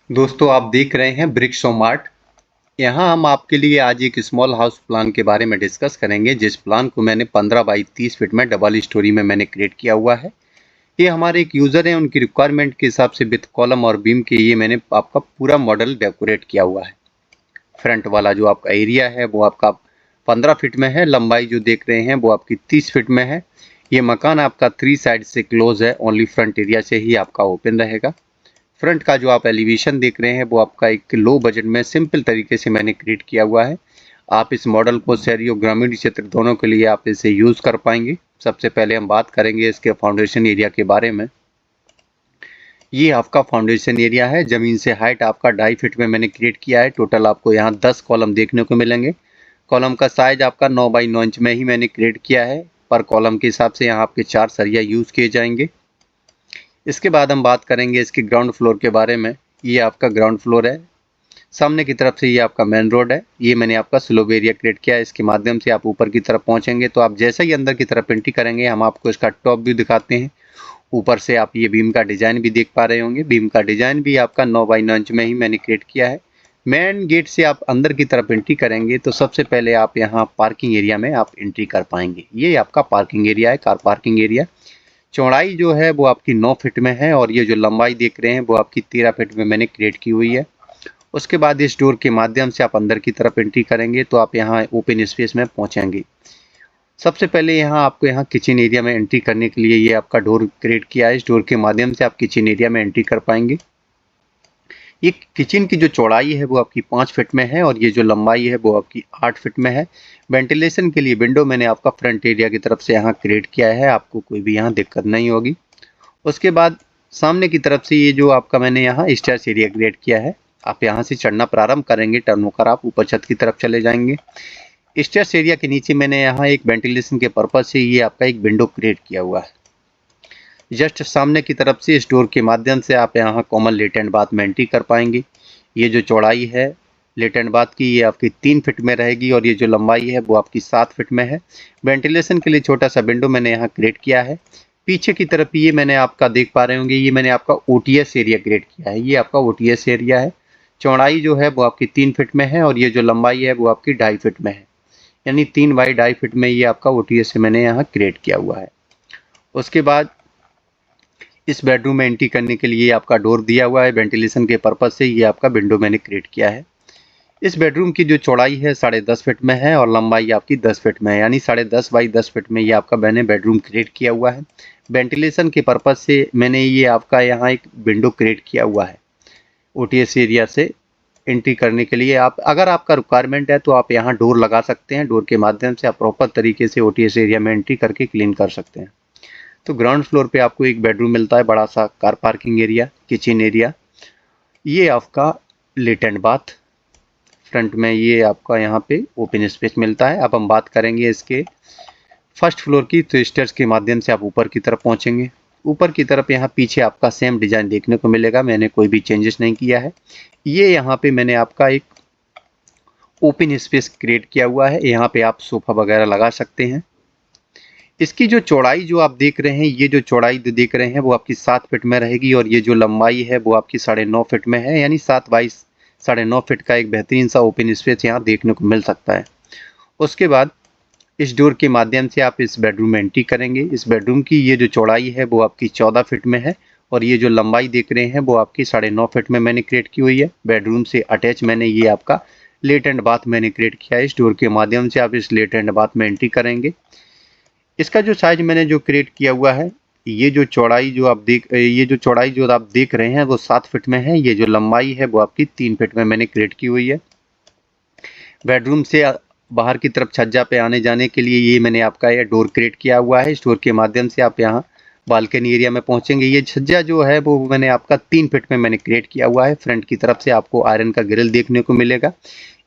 दोस्तों आप देख रहे हैं ब्रिक्सो मार्ट। यहाँ हम आपके लिए आज एक स्मॉल हाउस प्लान के बारे में डिस्कस करेंगे, जिस प्लान को मैंने 15 बाई 30 फीट में डबल स्टोरी में मैंने क्रिएट किया हुआ है। ये हमारे एक यूज़र हैं, उनकी रिक्वायरमेंट के हिसाब से विथ कॉलम और बीम के ये मैंने आपका पूरा मॉडल डेकोरेट किया हुआ है। फ्रंट वाला जो आपका एरिया है वो आपका 15 फीट में है, लंबाई जो देख रहे हैं वो आपकी 30 फीट में है। ये मकान आपका 3 साइड से क्लोज है, ओनली फ्रंट एरिया से ही आपका ओपन रहेगा। फ्रंट का जो आप एलिवेशन देख रहे हैं वो आपका एक लो बजट में सिंपल तरीके से मैंने क्रिएट किया हुआ है। आप इस मॉडल को शहरी और ग्रामीण क्षेत्र दोनों के लिए आप इसे यूज़ कर पाएंगे। सबसे पहले हम बात करेंगे इसके फाउंडेशन एरिया के बारे में। ये आपका फाउंडेशन एरिया है, ज़मीन से हाइट आपका 2.5 फीट में मैंने क्रिएट किया है। टोटल आपको यहाँ 10 कॉलम देखने को मिलेंगे। कॉलम का साइज आपका 9 बाई 9 इंच में ही मैंने क्रिएट किया है। पर कॉलम के हिसाब से यहाँ आपके 4 सरिया यूज़ किए जाएंगे। इसके बाद हम बात करेंगे इसके ग्राउंड फ्लोर के बारे में। ये आपका ग्राउंड फ्लोर है, सामने की तरफ से ये आपका मेन रोड है। ये मैंने आपका स्लोप एरिया क्रिएट किया है, इसके माध्यम से आप ऊपर की तरफ पहुंचेंगे तो आप जैसे ही अंदर की तरफ एंट्री करेंगे हम आपको इसका टॉप व्यू दिखाते हैं। ऊपर से आप ये बीम का डिज़ाइन भी देख पा रहे होंगे। बीम का डिज़ाइन भी आपका 9 बाई 9 इंच में ही मैंने क्रिएट किया है। मेन गेट से आप अंदर की तरफ एंट्री करेंगे तो सबसे पहले आप यहाँ पार्किंग एरिया में आप एंट्री कर पाएंगे। ये आपका पार्किंग एरिया है, कार पार्किंग एरिया। चौड़ाई जो है वो आपकी 9 फीट में है और ये जो लंबाई देख रहे हैं वो आपकी 13 फीट में मैंने क्रिएट की हुई है। उसके बाद इस डोर के माध्यम से आप अंदर की तरफ एंट्री करेंगे तो आप यहाँ ओपन स्पेस में पहुँचेंगे। सबसे पहले यहाँ आपको यहाँ किचन एरिया में एंट्री करने के लिए ये आपका डोर क्रिएट किया है। इस डोर के माध्यम से आप किचन एरिया में एंट्री कर पाएंगे। ये किचन की जो चौड़ाई है वो आपकी 5 फीट में है और ये जो लंबाई है वो आपकी 8 फीट में है। वेंटिलेशन के लिए विंडो मैंने आपका फ्रंट एरिया की तरफ से यहाँ क्रिएट किया है, आपको कोई भी यहाँ दिक्कत नहीं होगी। उसके बाद सामने की तरफ से ये जो आपका मैंने यहाँ स्टेयर्स एरिया क्रिएट किया है, आप यहाँ से चढ़ना प्रारंभ करेंगे, टर्न होकर आप ऊपर छत की तरफ चले जाएंगे। स्टेयर्स एरिया के नीचे मैंने यहाँ एक वेंटिलेशन के पर्पज से ये आपका एक विंडो क्रिएट किया हुआ है। जस्ट सामने की तरफ से इस डोर के माध्यम से आप यहाँ कॉमन लेट एंड बाथ में एंट्री कर पाएंगे। ये जो चौड़ाई है लेट एंड बाथ की ये आपकी 3 फीट में रहेगी और ये जो लंबाई है वो आपकी 7 फीट में है। वेंटिलेशन के लिए छोटा सा विंडो मैंने यहाँ क्रिएट किया है। पीछे की तरफ ये मैंने आपका देख पा रहे होंगे, ये मैंने आपका ओटीएस एरिया क्रिएट किया है। ये आपका ओटीएस एरिया है। चौड़ाई जो है वो आपकी 3 फीट में है और ये जो लंबाई है वो आपकी 2.5 फीट में है, यानी 3 बाई 2.5 फीट में ये आपका ओटीएस से मैंने यहाँ क्रिएट किया हुआ है। उसके बाद इस बेडरूम में एंट्री करने के लिए आपका डोर दिया हुआ है। वेंटिलेशन के पर्पज से ये आपका विंडो मैंने क्रिएट किया है। इस बेडरूम की जो चौड़ाई है 10.5 फीट में है और लंबाई आपकी 10 फीट में है, यानी 10.5 बाई 10 फीट में ये आपका मैंने बेडरूम क्रिएट किया हुआ है। वेंटिलेशन के पर्पज से मैंने ये आपका यहाँ एक विंडो क्रिएट किया हुआ है। ओटीएस एरिया से एंट्री करने के लिए आप अगर आपका रिक्वायरमेंट है तो आप यहाँ डोर लगा सकते हैं। डोर के माध्यम से आप प्रॉपर तरीके से ओटीएस एरिया में एंट्री करके क्लीन कर सकते हैं। तो ग्राउंड फ्लोर पे आपको एक बेडरूम मिलता है, बड़ा सा car parking area, kitchen area, ये आपका लेट एंड बाथ। फ्रंट में ये आपका यहाँ पे ओपन स्पेस मिलता है। अब हम बात करेंगे इसके फर्स्ट फ्लोर की। तो स्टेयर्स के माध्यम से आप ऊपर की तरफ पहुँचेंगे। ऊपर की तरफ यहाँ पीछे आपका सेम डिज़ाइन देखने को मिलेगा, मैंने कोई भी चेंजेस नहीं किया है। ये यहाँ पे मैंने आपका एक ओपन स्पेस क्रिएट किया हुआ है, यहाँ पे आप सोफ़ा वगैरह लगा सकते हैं। इसकी जो चौड़ाई जो आप देख रहे हैं, ये जो चौड़ाई जो देख रहे हैं वो आपकी 7 फीट में रहेगी और ये जो लंबाई है वो आपकी 9.5 फीट में है, यानी 7 बाई 9.5 फीट का एक बेहतरीन सा ओपन स्पेस यहाँ देखने को मिल सकता है। उसके बाद इस डोर के माध्यम से आप इस बेडरूम में एंट्री करेंगे। इस बेडरूम की ये जो चौड़ाई है वो आपकी 14 फीट में है और ये जो लंबाई देख रहे हैं वो आपकी 9.5 फीट में मैंने क्रिएट की हुई है। बेडरूम से अटैच मैंने ये आपका लेट एंड बाथ मैंने क्रिएट किया है। इस डोर के माध्यम से आप इस लेट एंड बाथ में एंट्री करेंगे। इसका जो साइज मैंने जो क्रिएट किया हुआ है, ये जो चौड़ाई जो आप देख रहे हैं वो 7 फीट में है। ये जो लंबाई है वो आपकी 3 फीट में मैंने क्रिएट की हुई है। बेडरूम से बाहर की तरफ छज्जा पे आने जाने के लिए ये मैंने आपका ये डोर क्रिएट किया हुआ है। इस डोर के माध्यम से आप यहाँ बालकनी एरिया में पहुँचेंगे। ये छज्जा जो है वो मैंने आपका 3 फीट में मैंने क्रिएट किया हुआ है। फ्रंट की तरफ से आपको आयरन का ग्रिल देखने को मिलेगा।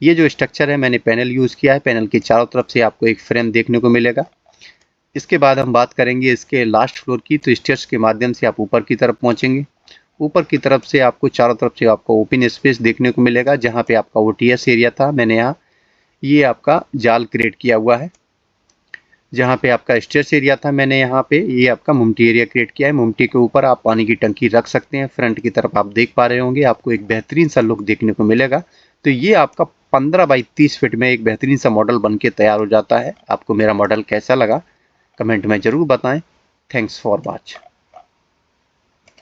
ये जो स्ट्रक्चर है मैंने पैनल यूज़ किया है। पैनल के चारों तरफ से आपको एक फ्रेम देखने को मिलेगा। इसके बाद हम बात करेंगे इसके लास्ट फ्लोर की। तो स्टेयर्स के माध्यम से आप ऊपर की तरफ पहुंचेंगे। ऊपर की तरफ से आपको चारों तरफ से आपको ओपन स्पेस देखने को मिलेगा। जहां पे आपका ओटीएस एरिया था, मैंने यहाँ ये आपका जाल क्रिएट किया हुआ है। जहाँ पे आपका स्टेयर्स एरिया था, मैंने यहाँ पे ये आपका मुमटी एरिया क्रिएट किया है। मुमटी के ऊपर आप पानी की टंकी रख सकते हैं। फ्रंट की तरफ आप देख पा रहे होंगे, आपको एक बेहतरीन सा लुक देखने को मिलेगा। तो ये आपका 15 बाई 30 फीट में एक बेहतरीन सा मॉडल बन के तैयार हो जाता है। आपको मेरा मॉडल कैसा लगा कमेंट में ज़रूर बताएं। Thanks for watch.